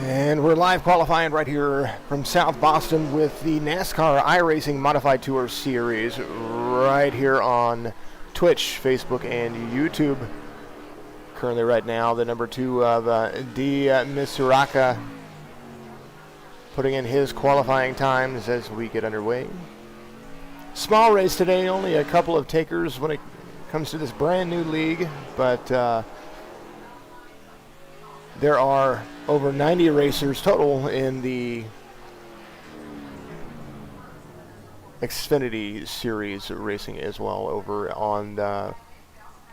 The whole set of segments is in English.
And we're live qualifying right here from South Boston with the NASCAR iRacing Modified Tour Series right here on Twitch, Facebook, and YouTube. Currently right now, the number 2 of D. Misuraka putting in his qualifying times as we get underway. Small race today, only a couple of takers when it comes to this brand new league, but there are over 90 racers total in the Xfinity Series racing as well over on the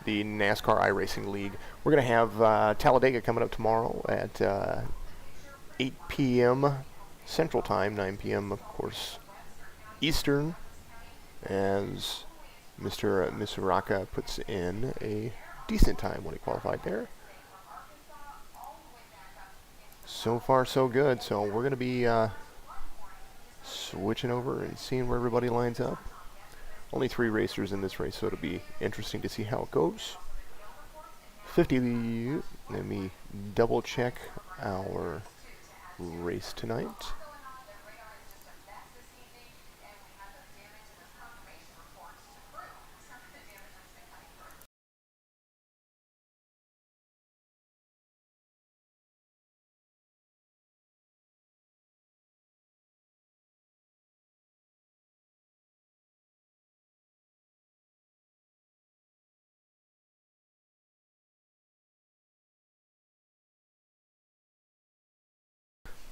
NASCAR iRacing League. We're going to have Talladega coming up tomorrow at 8 p.m. Central Time, 9 p.m. of course Eastern, as Mr. Misuraka puts in a decent time when he qualified there. So far, so good. So we're going to be switching over and seeing where everybody lines up. Only 3 racers in this race, so it'll be interesting to see how it goes. 50. Let me double check our race tonight.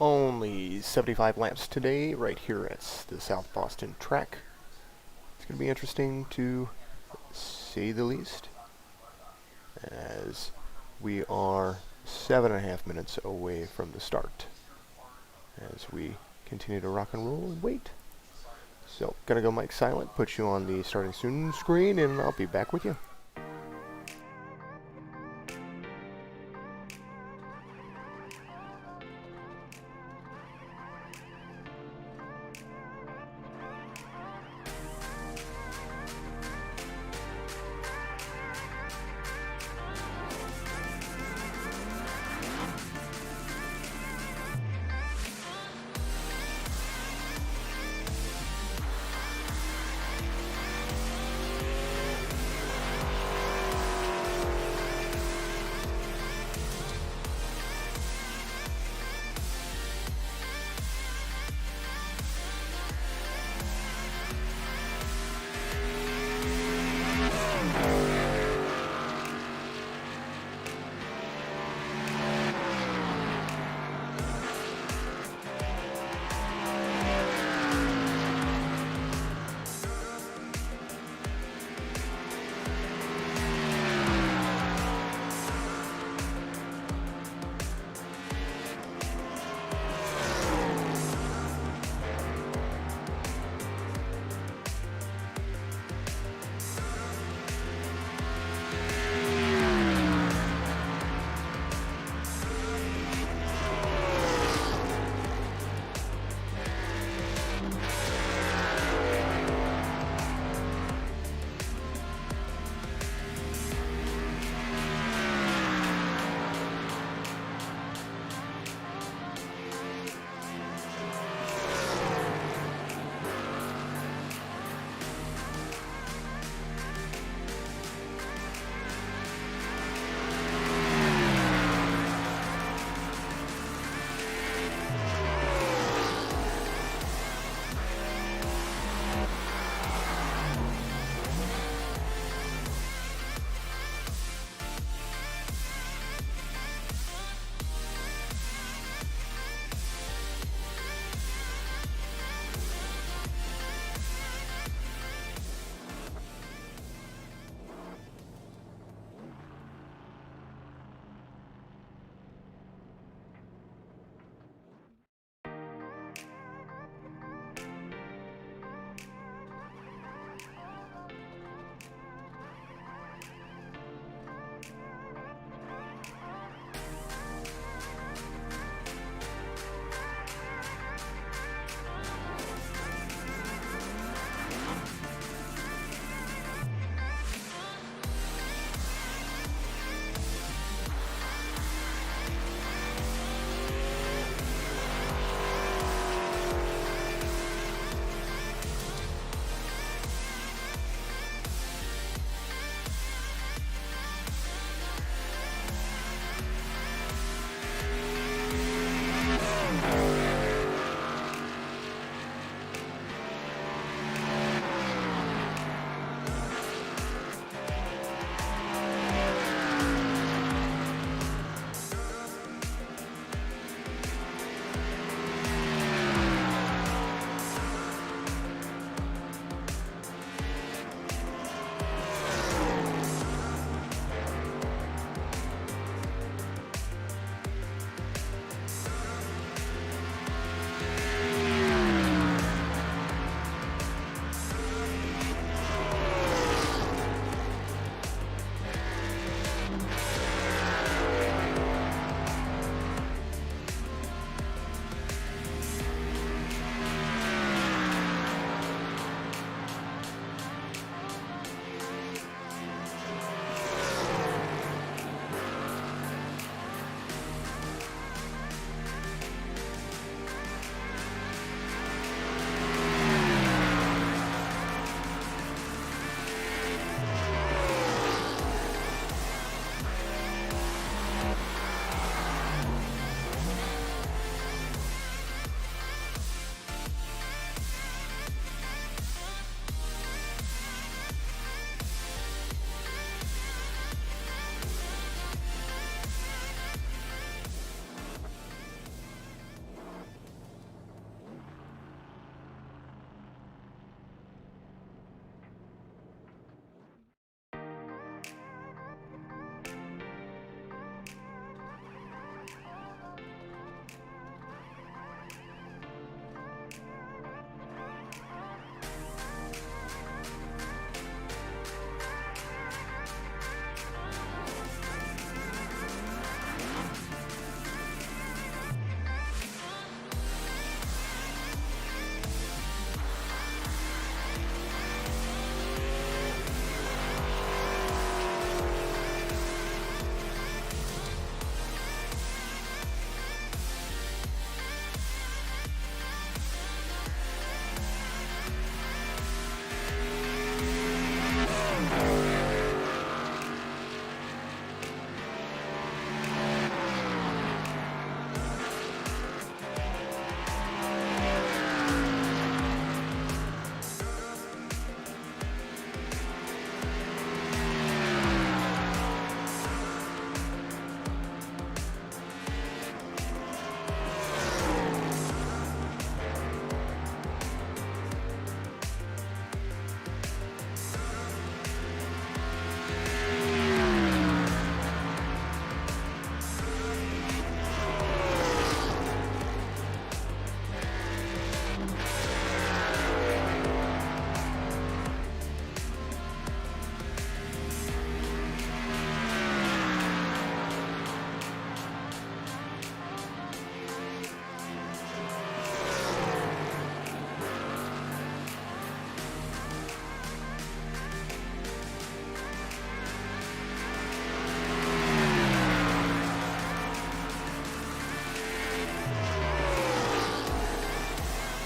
Only 75 laps today, right here at the South Boston track. It's going to be interesting to say the least, as we are 7.5 minutes away from the start, as we continue to rock and roll and wait. So, gonna go mic silent, put you on the starting soon screen, and I'll be back with you.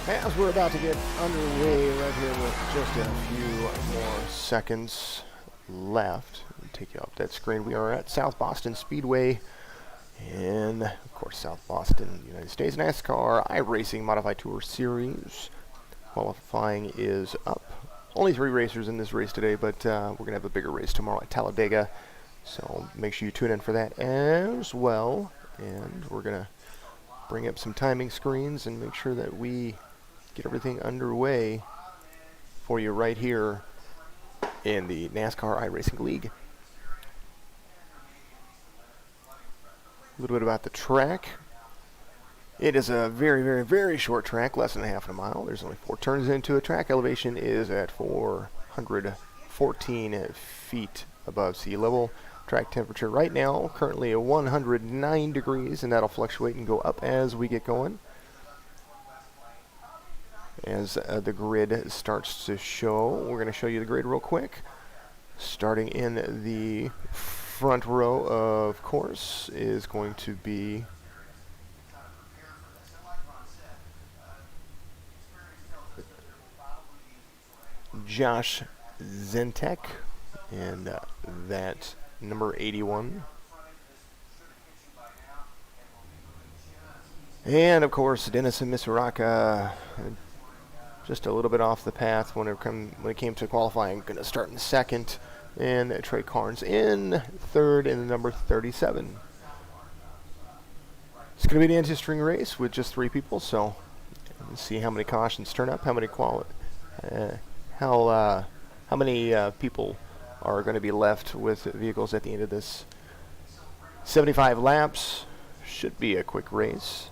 As we're about to get underway right here with just a few more seconds left, I'll take you off that screen. We are at South Boston Speedway in, of course, South Boston, United States. NASCAR iRacing Modified Tour Series. Qualifying is up. Only 3 racers in this race today, but we're going to have a bigger race tomorrow at Talladega. So make sure you tune in for that as well. And we're going to bring up some timing screens and make sure that we get everything underway for you right here in the NASCAR iRacing League. A little bit about the track. It is a very, very, very short track, less than half a mile. There's only 4 turns into it. Track elevation is at 414 feet above sea level. Track temperature right now, currently at 109 degrees, and that'll fluctuate and go up as we get going. As the grid starts to show, we're going to show you the grid real quick. Starting in the front row, of course, is going to be Josh Zentek, and that number 81. And of course, Dennis and Misaraka, just a little bit off the path when it came to qualifying. Going to start in second, and Trey Carnes in third in the number 37. It's going to be an interesting race with just 3 people, so let's see how many cautions turn up, how many people are going to be left with vehicles at the end of this. 75 laps, should be a quick race.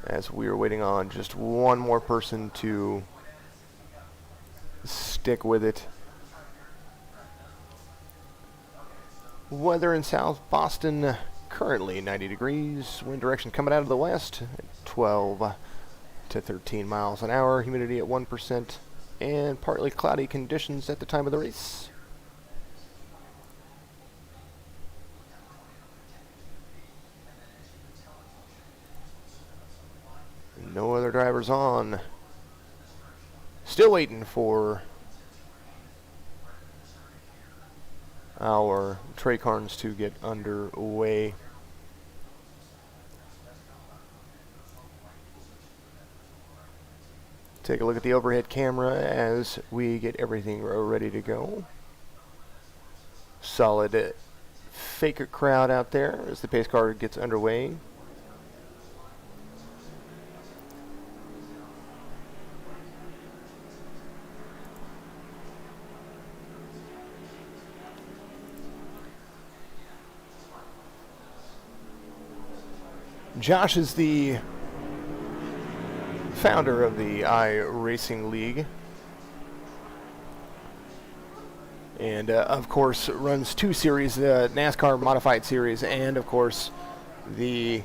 As we are waiting on just one more person to stick with it. Weather in South Boston, currently 90 degrees. Wind direction coming out of the west at 12 to 13 miles an hour. Humidity at 1%. And partly cloudy conditions at the time of the race. No other drivers on. Still waiting for our Trey Carnes to get underway. Take a look at the overhead camera as we get everything ready to go. Solid faker crowd out there as the pace car gets underway. Josh is the founder of the iRacing League, and of course runs 2 series, the NASCAR Modified Series and of course the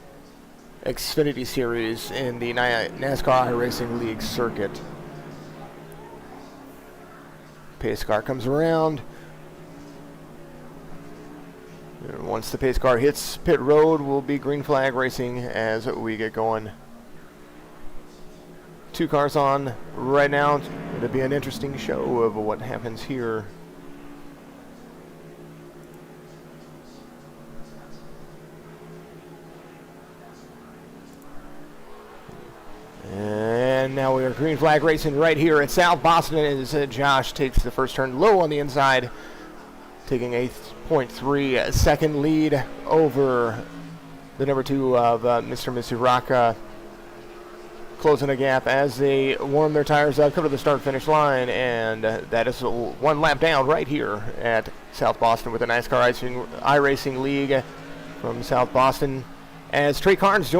Xfinity Series in the NASCAR iRacing League circuit. Pace car comes around. And once the pace car hits pit road, will be green flag racing as we get going. 2 cars on right now. It'll be an interesting show of what happens here. And now we are green flag racing right here at South Boston as Josh takes the first turn low on the inside, taking a 0.3 second lead over the number 2 of Mr. Misaraka, closing a gap as they warm their tires up, come to the start-finish line, and that is 1 lap down right here at South Boston with the NASCAR iRacing League from South Boston. As Trey Carnes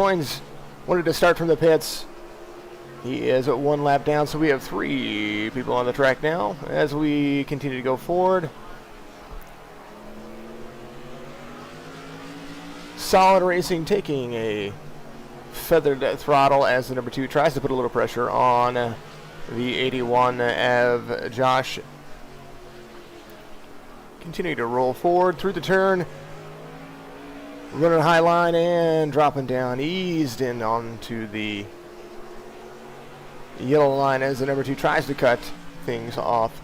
wanted to start from the pits. He is 1 lap down, so we have 3 people on the track now as we continue to go forward. Solid Racing taking a feathered throttle as the number 2 tries to put a little pressure on the 81 of Josh. Continue to roll forward through the turn. running high line and dropping down, eased in onto the yellow line as the number 2 tries to cut things off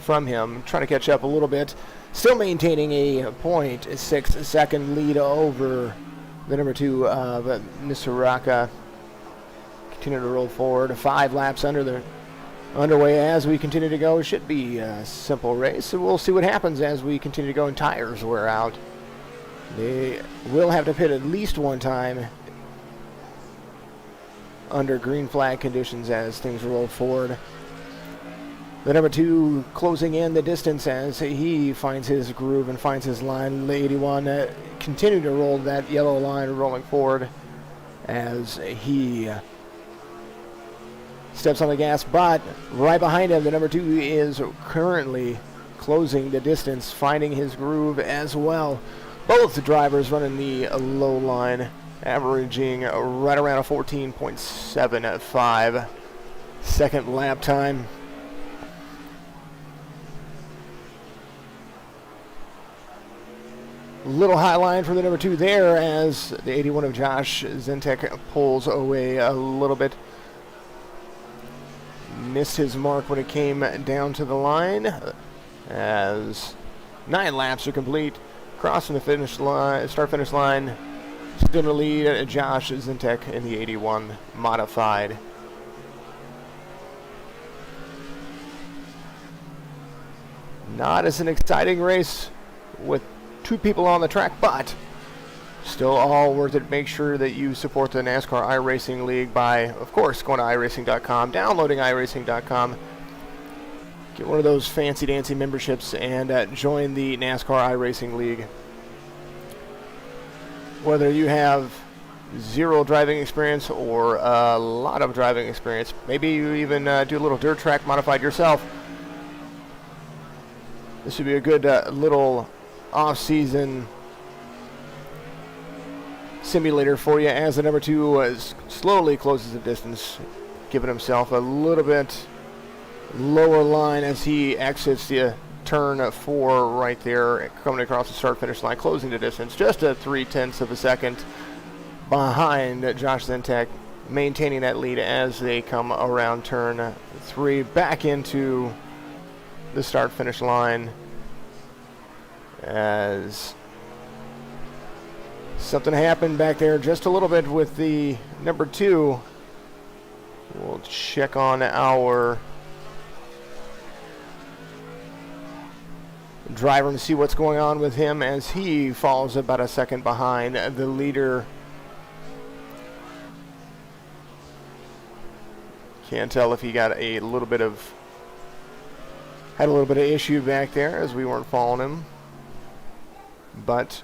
from him, trying to catch up a little bit, still maintaining a 0.6 second lead over the number 2 of Nascar. Continue to roll forward, 5 laps underway as we continue to go. Should be a simple race, so we'll see what happens as we continue to go and tires wear out. They will have to pit at least one time under green flag conditions as things roll forward. The number 2 closing in the distance as he finds his groove and finds his line. The 81 continue to roll that yellow line rolling forward as he steps on the gas, but right behind him, the number 2 is currently closing the distance, finding his groove as well. Both drivers running the low line, averaging right around a 14.75 second lap time. Little high line for the number 2 there as the 81 of Josh Zentek pulls away a little bit. Missed his mark when it came down to the line as 9 laps are complete. Crossing the finish line, start-finish line. Still in the lead, Josh Zentek in the 81 modified. Not as an exciting race with 2 people on the track, but still all worth it. Make sure that you support the NASCAR iRacing League by, of course, going to iRacing.com, downloading iRacing.com, get one of those fancy-dancy memberships, and join the NASCAR iRacing League. Whether you have 0 driving experience or a lot of driving experience, maybe you even do a little dirt track modified yourself, this would be a good little off-season simulator for you as the number 2 slowly closes the distance, giving himself a little bit lower line as he exits the turn 4 right there, coming across the start-finish line, closing the distance just a 0.3 of a second behind Josh Zentek, maintaining that lead as they come around turn 3 back into the start-finish line as something happened back there just a little bit with the number 2. We'll check on our driver and see what's going on with him as he falls about a second behind the leader. Can't tell if he got had a little bit of issue back there as we weren't following him, but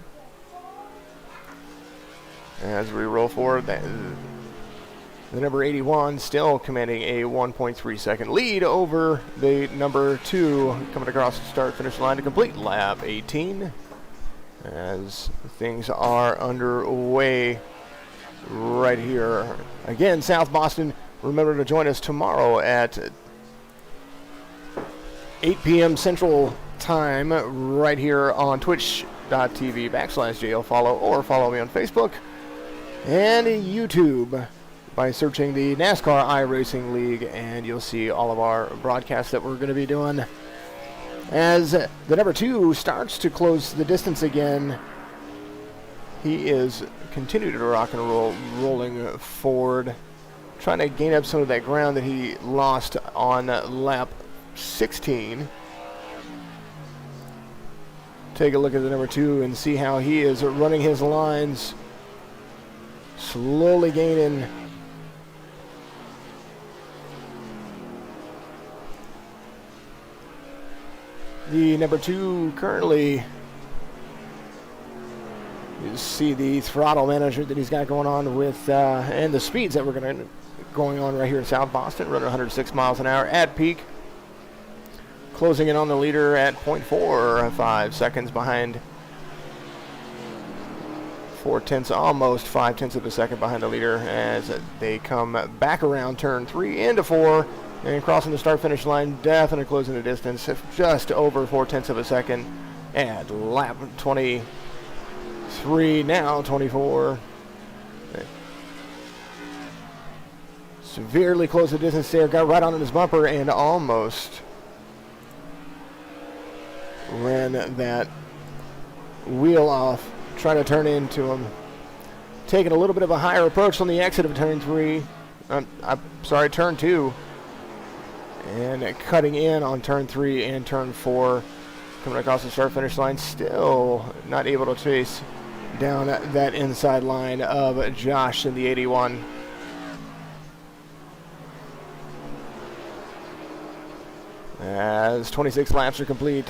as we roll forward, the number 81 still commanding a 1.3 second lead over the number 2 coming across the start-finish line to complete lap 18 as things are underway right here. Again, South Boston, remember to join us tomorrow at 8 p.m. Central Time right here on twitch.tv/JLFollow, or follow me on Facebook and YouTube by searching the NASCAR iRacing League, and you'll see all of our broadcasts that we're going to be doing. As the number 2 starts to close the distance again, he is continuing to rock and roll, rolling forward, trying to gain up some of that ground that he lost on lap 16. Take a look at the number 2 and see how he is running his lines, slowly gaining the number 2 currently. You see the throttle management that he's got going on with and the speeds that we're going on right here in South Boston, running 106 miles an hour at peak, closing in on the leader at 0.45 seconds behind, 0.4, almost 0.5 of a second behind the leader as they come back around turn 3 into 4 and crossing the start-finish line, definitely closing the distance just over 0.4 of a second at lap 27 3, now 24. Severely close the distance there, got right on his bumper and almost ran that wheel off, trying to turn into him. Taking a little bit of a higher approach on the exit of turn 3. Turn 2. And cutting in on turn 3 and turn 4. Coming across the start-finish line, still not able to chase down that inside line of Josh in the 81. As 26 laps are complete,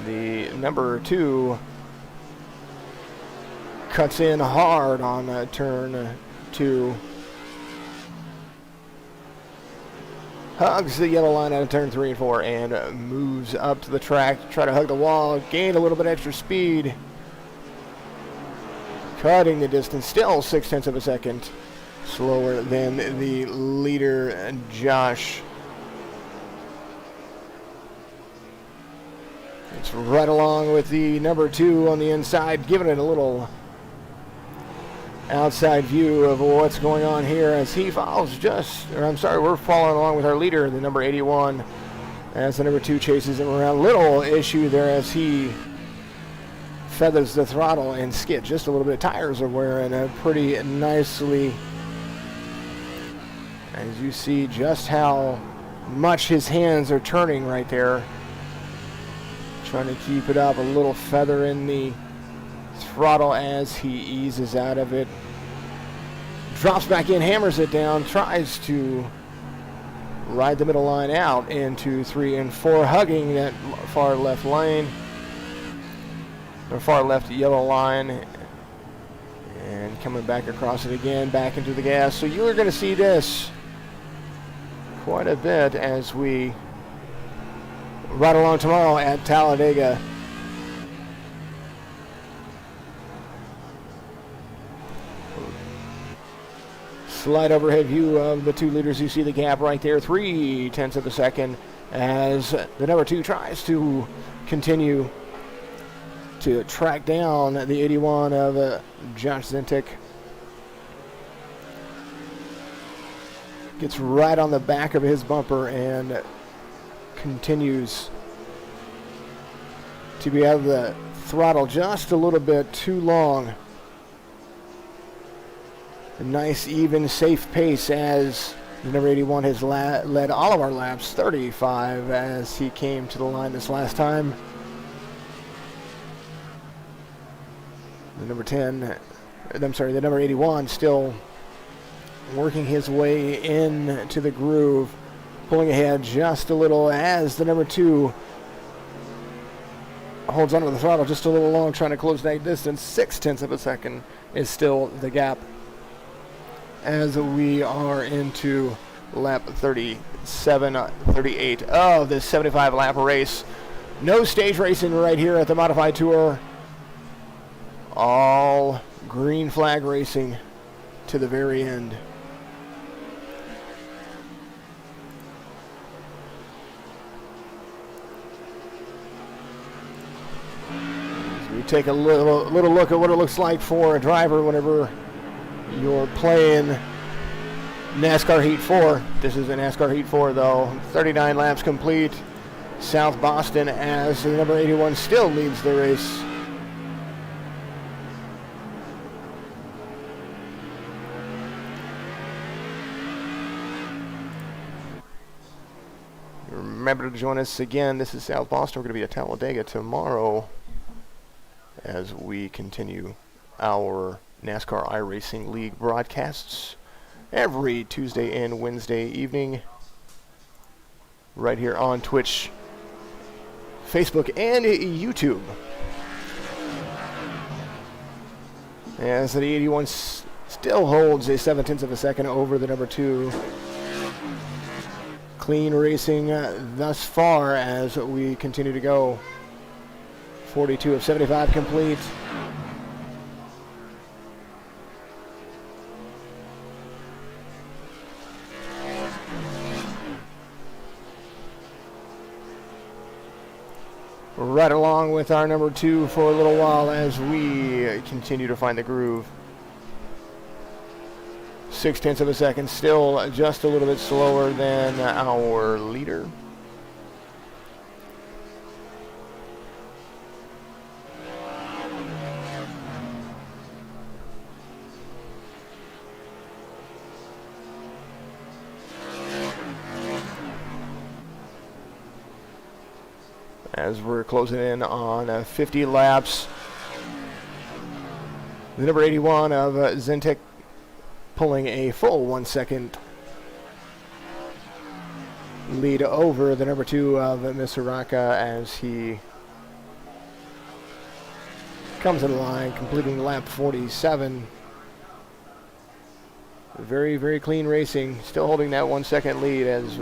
the number 2 cuts in hard on turn 2. Hugs the yellow line out of turn 3 and 4 and moves up to the track to try to hug the wall, gain a little bit extra speed. Cutting the distance, still 0.6 of a second slower than the leader, Josh. It's right along with the number 2 on the inside, giving it a little outside view of what's going on here as he follows we're following along with our leader, the number 81, as the number 2 chases him around. Little issue there as he feathers the throttle and skids just a little bit. Tires are wearing pretty nicely, as you see just how much his hands are turning right there. Trying to keep it up, a little feather in the throttle as he eases out of it. Drops back in, hammers it down, tries to ride the middle line out into 3 and 4, hugging that far left lane, or far left yellow line, and coming back across it again, back into the gas. So you are going to see this quite a bit as we ride along tomorrow at Talladega. Slight overhead view of the 2 leaders. You see the gap right there, 0.3 of a second, as the number 2 tries to continue to track down the 81 of Josh Zintic. Gets right on the back of his bumper and continues to be out of the throttle just a little bit too long. A nice, even, safe pace as the number 81 has led all of our laps, 35, as he came to the line this last time. The number 81 still working his way into the groove, pulling ahead just a little as the number 2 holds onto the throttle just a little long, trying to close that distance. 0.6 of a second is still the gap as we are into lap 38 of this 75 lap race. No stage racing right here at the Modified Tour. All green flag racing to the very end. As we take a little look at what it looks like for a driver whenever you're playing NASCAR Heat 4. This is a NASCAR Heat 4 though. 39 laps complete. South Boston as the number 81 still leads the race. Remember to join us again. This is South Boston. We're going to be at Talladega tomorrow as we continue our NASCAR iRacing League broadcasts every Tuesday and Wednesday evening right here on Twitch, Facebook, and YouTube. As the 81 still holds a 0.7 of a second over the number 2. Clean racing thus far as we continue to go. 42 of 75 complete. right along with our number 2 for a little while as we continue to find the groove. 0.6 of a second, still just a little bit slower than our leader. As we're closing in on 50 laps. The number 81 of Zentek pulling a full 1 second lead over the number 2 of Misaraka as he comes in line, completing lap 47. Very, very clean racing. Still holding that 1 second lead as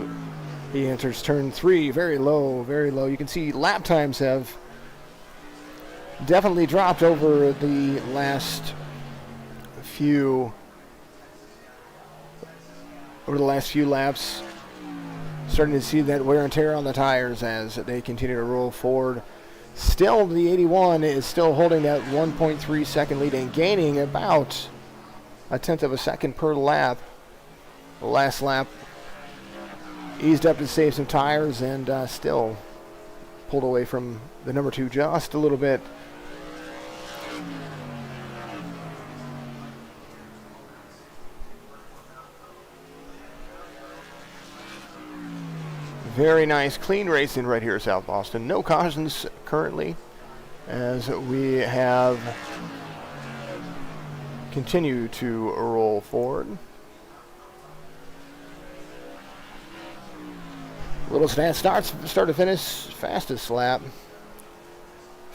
he enters turn 3. Very low, very low. You can see lap times have definitely dropped over the last few laps. Starting to see that wear and tear on the tires as they continue to roll forward. Still, the 81 is still holding that 1.3 second lead and gaining about 1/10 of a second per lap. The last lap eased up to save some tires and still pulled away from the number 2 just a little bit. Very nice, clean racing right here at South Boston. No cautions currently as we have continued to roll forward. Little stat start to finish, fastest lap.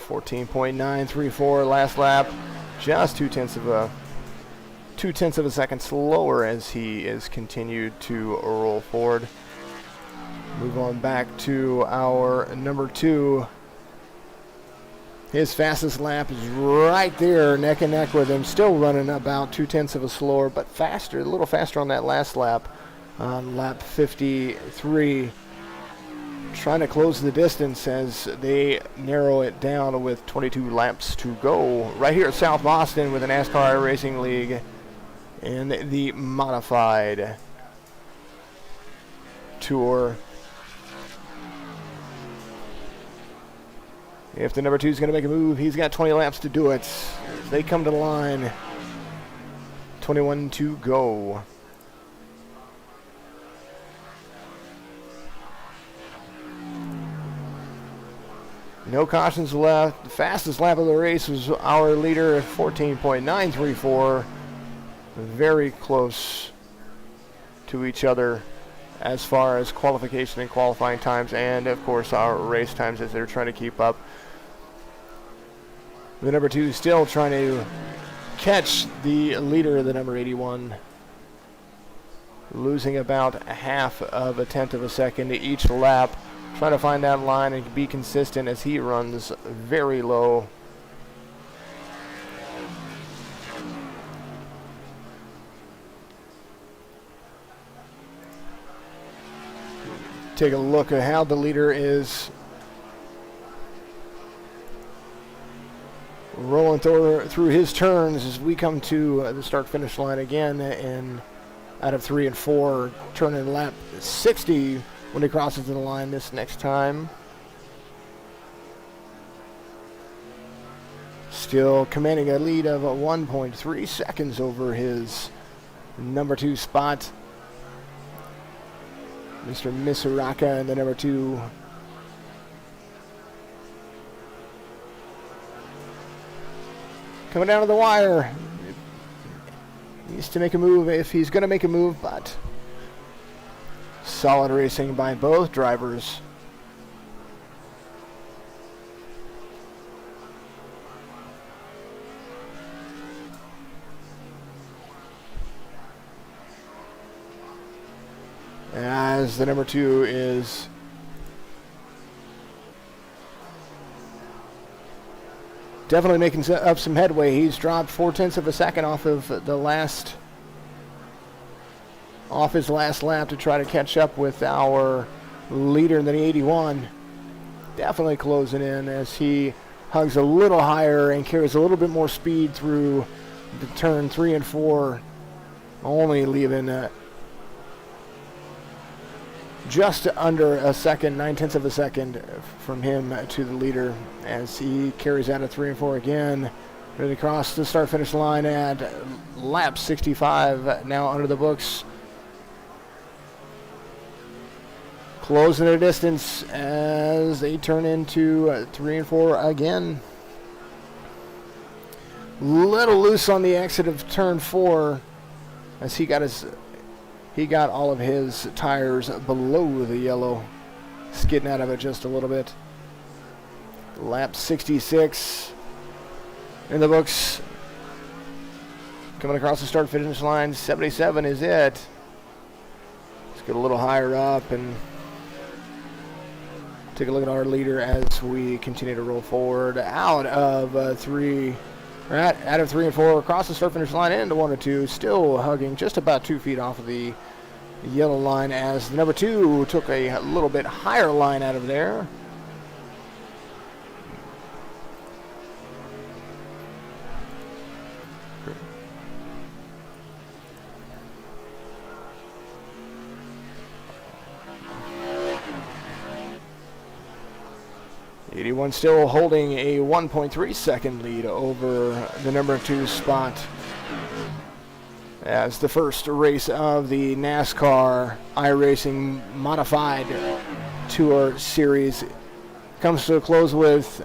14.934 last lap, just 2/10 of a second slower as he is continued to roll forward. Move on back to our number 2. His fastest lap is right there, neck and neck with him. Still running about 2/10 of a slower, but faster, a little faster on that last lap, on lap 53. Trying to close the distance as they narrow it down with 22 laps to go. Right here at South Boston with the NASCAR iRacing League in the modified tour. If the number 2 is going to make a move, he's got 20 laps to do it. They come to the line. 21 to go. No cautions left. The fastest lap of the race was our leader at 14.934. Very close to each other as far as qualification and qualifying times, and of course our race times as they're trying to keep up. The number 2 is still trying to catch the leader, the number 81, losing about 0.5 of a second to each lap, trying to find that line and be consistent as he runs very low. Take a look at how the leader is rolling through his turns as we come to the start-finish line again, and out of 3 and 4, turning lap 60 when he crosses the line this next time. Still commanding a lead of 1.3 seconds over his number 2 spot. Mr. Misaraka and the number 2. Coming down to the wire. Needs to make a move if he's going to make a move, but solid racing by both drivers. As the number 2 is definitely making up some headway. He's dropped 0.4 of a second off of his last lap to try to catch up with our leader in the 81. definitely closing in as he hugs a little higher and carries a little bit more speed through the turn 3 and 4, only leaving just under a second, 9/10 of a second from him to the leader as he carries out of 3 and 4 again. Ready to cross the start-finish line at lap 65, now under the books. Closing their distance as they turn into 3 and 4 again. Little loose on the exit of turn 4 as he got all of his tires below the yellow, skidding out of it just a little bit. Lap 66 in the books. Coming across the start-finish line, 77 is it. Let's get a little higher up and take a look at our leader as we continue to roll forward out of 3 and 4, across the start-finish line into 1 and 2, still hugging just about 2 feet off of the yellow line as the number 2 took a little bit higher line out of there. '81 still holding a 1.3 second lead over the number 2 spot as the first race of the NASCAR iRacing Modified Tour Series comes to a close with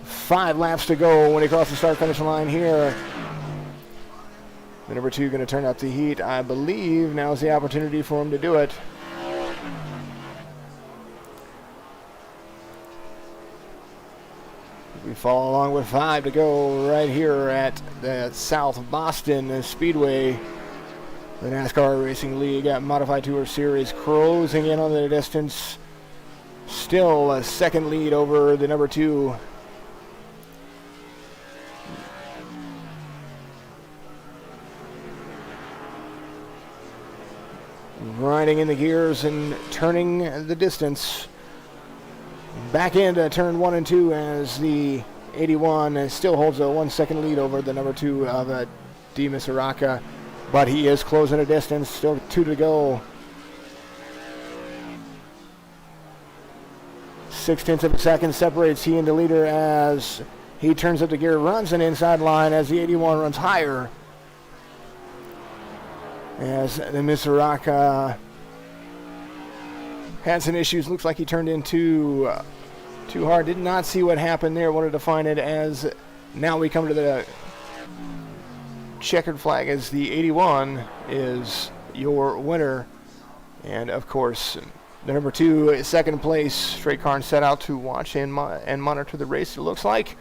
5 laps to go when he crosses the start-finish line here. The number 2 going to turn up the heat. I believe now's the opportunity for him to do it. We follow along with 5 to go right here at the South Boston Speedway. The NASCAR Racing League Modified Tour Series closing in on the distance. Still a second lead over the number 2. Grinding in the gears and turning the distance. Back into turn 1 and 2 as the 81 still holds a 1 second lead over the number 2 of D. Misaraka, but he is closing a distance, still 2 to go. 0.6 of a second separates he and the leader as he turns up the gear, runs an inside line as the 81 runs higher. As the Misaraka had some issues. Looks like he turned in too hard. Did not see what happened there. Wanted to find it as now we come to the checkered flag as the 81 is your winner. And, of course, the number 2, second place, straight car and set out to watch and monitor the race, it looks like.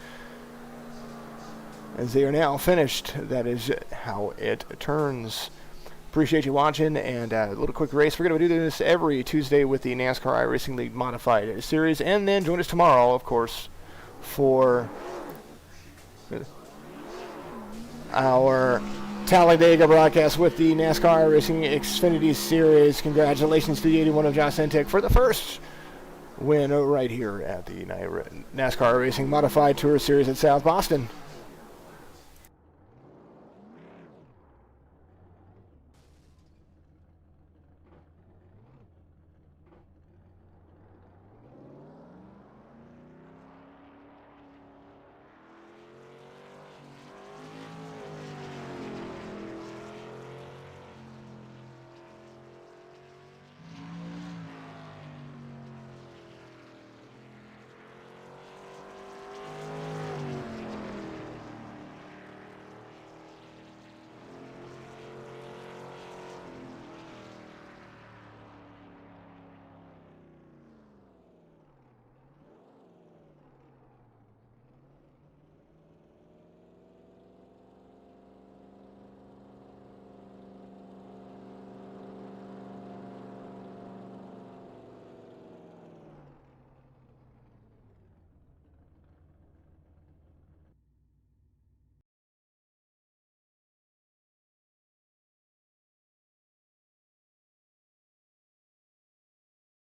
As they are now finished, that is how it turns. Appreciate you watching, and a little quick race. We're going to do this every Tuesday with the NASCAR iRacing League Modified Series, and then join us tomorrow, of course, for our Talladega broadcast with the NASCAR iRacing Xfinity Series. Congratulations to the 81 of Josh Entek for the first win right here at the NASCAR iRacing Modified Tour Series at South Boston.